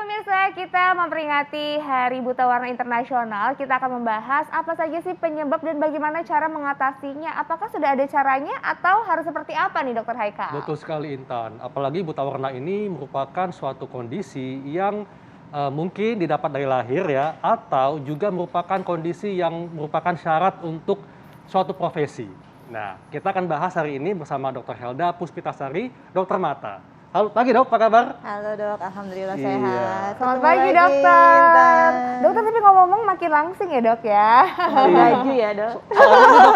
pemirsa, kita memperingati Hari Buta Warna Internasional. Kita akan membahas apa saja sih penyebab dan bagaimana cara mengatasinya. Apakah sudah ada caranya atau harus seperti apa nih Dokter Haikal? Betul sekali Intan, apalagi buta warna ini merupakan suatu kondisi yang mungkin didapat dari lahir ya, atau juga merupakan kondisi yang merupakan syarat untuk suatu profesi. Nah, kita akan bahas hari ini bersama Dr. Helda Puspitasari, dokter mata. Halo pagi dok, apa kabar? Halo dok, alhamdulillah Iya. sehat. Selamat Ketemu pagi lagi, dokter. Intan. Dokter tapi ngomong makin langsing ya dok ya. Baju ya dok. Soalnya dok,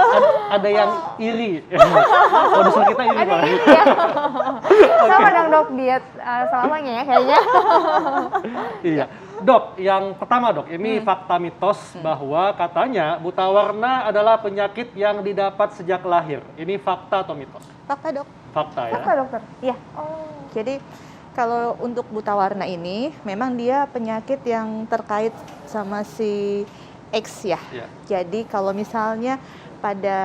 ada yang iri. Produser kita iri Ada Pak. ini ya. Sama dong dok diet selamanya ya kayaknya. Iya. Dok, yang pertama dok, ini fakta mitos bahwa katanya buta warna adalah penyakit yang didapat sejak lahir. Ini fakta atau mitos? Fakta dok. Fakta ya. Apa dokter? Iya. Oh. Jadi kalau untuk buta warna ini, memang dia penyakit yang terkait sama si X ya. Iya. Jadi kalau misalnya pada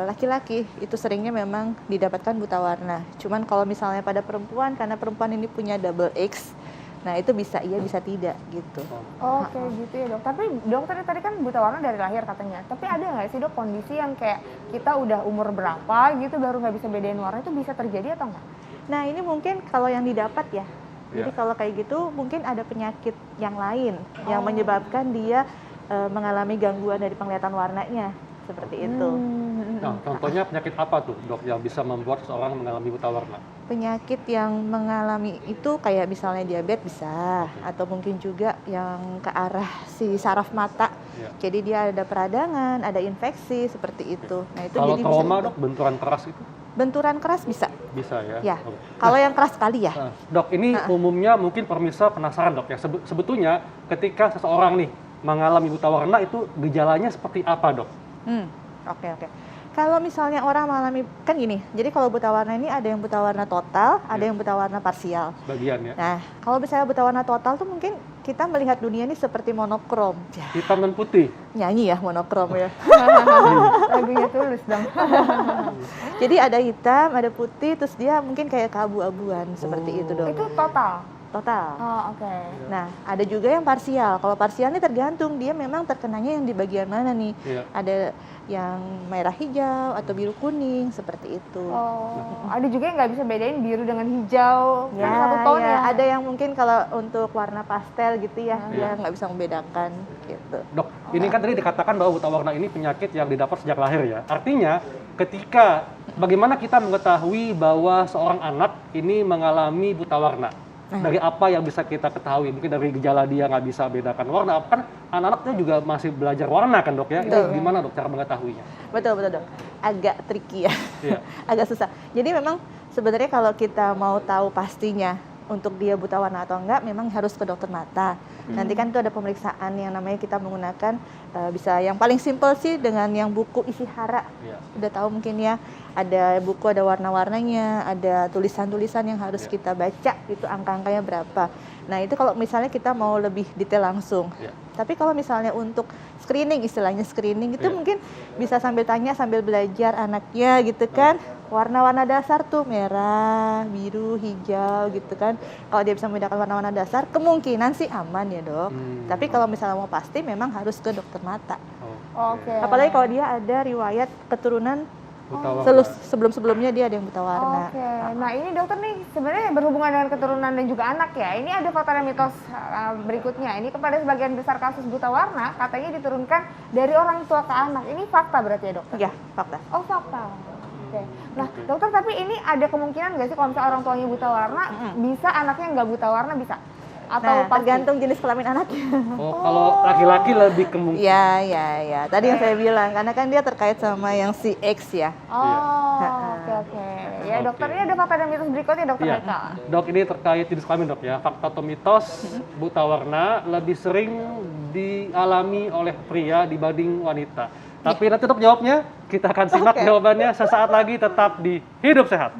laki-laki itu seringnya memang didapatkan buta warna. Cuman kalau misalnya pada perempuan, karena perempuan ini punya double X, nah itu bisa iya bisa tidak gitu. Oh, kayak gitu ya dok. Tapi dokter tadi kan buta warna dari lahir katanya. Tapi ada nggak sih dok kondisi yang kayak kita udah umur berapa gitu baru nggak bisa bedain warna, itu bisa terjadi atau enggak? Nah ini mungkin kalau yang didapat ya. Jadi Iya. kalau kayak gitu mungkin ada penyakit yang lain yang menyebabkan dia mengalami gangguan dari penglihatan warnanya seperti itu. Nah, contohnya penyakit apa tuh dok yang bisa membuat seseorang mengalami buta warna? Penyakit yang mengalami itu kayak misalnya diabetes bisa, atau mungkin juga yang ke arah si saraf mata. Iya. Jadi dia ada peradangan, ada infeksi seperti itu. Nah itu Kalau jadi trauma bisa dok, benturan keras itu benturan keras bisa. bisa ya? Ya. Oke. Kalau yang keras sekali ya. Nah, dok, ini umumnya mungkin pemirsa penasaran dok ya. Sebetulnya ketika seseorang nih mengalami buta warna itu gejalanya seperti apa dok? Oke. Kalau misalnya orang mengalami, kan gini, jadi kalau buta warna ini ada yang buta warna total, ada yang buta warna parsial. Bagian ya. Nah, kalau misalnya buta warna total tuh mungkin kita melihat dunia ini seperti monokrom. Ya, Hitam dan putih. nyanyi ya monokrom ya. Lagunya Tulus dong. Jadi ada hitam, ada putih, terus dia mungkin kayak keabu-abuan seperti itu dong. Itu total. Total. Oh, oke. Nah, ada juga yang parsial. Kalau parsial ini tergantung dia memang terkenanya yang di bagian mana nih. Iya. Ada yang merah hijau atau biru kuning seperti itu. Oh, ada juga yang nggak bisa bedain biru dengan hijau, kan satu tone ya. Ada yang mungkin kalau untuk warna pastel gitu ya, Iya. dia nggak bisa membedakan gitu. Dok, ini kan tadi dikatakan bahwa buta warna ini penyakit yang didapat sejak lahir ya. Artinya ketika bagaimana kita mengetahui bahwa seorang anak ini mengalami buta warna? Dari apa yang bisa kita ketahui? Mungkin dari gejala dia nggak bisa bedakan warna. Kan anak-anaknya juga masih belajar warna kan dok ya? Ini Betul. gimana dok cara mengetahuinya? Betul dok. Agak tricky ya, Iya. agak susah. Jadi memang sebenarnya kalau kita mau tahu pastinya untuk dia buta warna atau enggak, memang harus ke dokter mata. Nanti kan itu ada pemeriksaan yang namanya kita menggunakan bisa yang paling simpel sih dengan yang buku isi hara. Iya. Udah tahu mungkin ya, ada buku ada warna-warnanya, ada tulisan-tulisan yang harus Iya. kita baca itu angka-angkanya berapa. Nah itu kalau misalnya kita mau lebih detail langsung. Iya. Tapi kalau misalnya untuk screening, istilahnya screening itu Iya. mungkin bisa sambil tanya sambil belajar anaknya gitu kan. Warna-warna dasar tuh merah, biru, hijau gitu kan. Kalau dia bisa membedakan warna-warna dasar, kemungkinan sih aman ya dok. Tapi kalau misalnya mau pasti memang harus ke dokter mata. Oke. Apalagi kalau dia ada riwayat keturunan Buta warna. sebelum-sebelumnya dia ada yang buta warna. Oke, nah ini dokter nih sebenarnya berhubungan dengan keturunan dan juga anak ya. Ini ada fakta dan mitos berikutnya. Ini kepada sebagian besar kasus buta warna katanya diturunkan dari orang tua ke anak. Ini fakta berarti ya dokter? Ya, fakta. Oh fakta. Oke. Nah dokter tapi ini ada kemungkinan nggak sih kalau misalnya orang tuanya buta warna bisa anaknya nggak buta warna bisa? Atau Nah, pasti? tergantung jenis kelamin anaknya. Oh, kalau laki-laki lebih kemungkinan. Ya. Tadi yang saya bilang, karena kan dia terkait sama yang si X ya. Oh, oke. Ya dokter Oke. ini ada fakta dan mitos berikutnya dokter Iya. Haikal. Dok, ini terkait jenis kelamin dok ya. Fakta atau mitos buta warna lebih sering dialami oleh pria dibanding wanita. Tapi nanti untuk jawabnya kita akan simak jawabannya sesaat lagi, tetap di Hidup Sehat.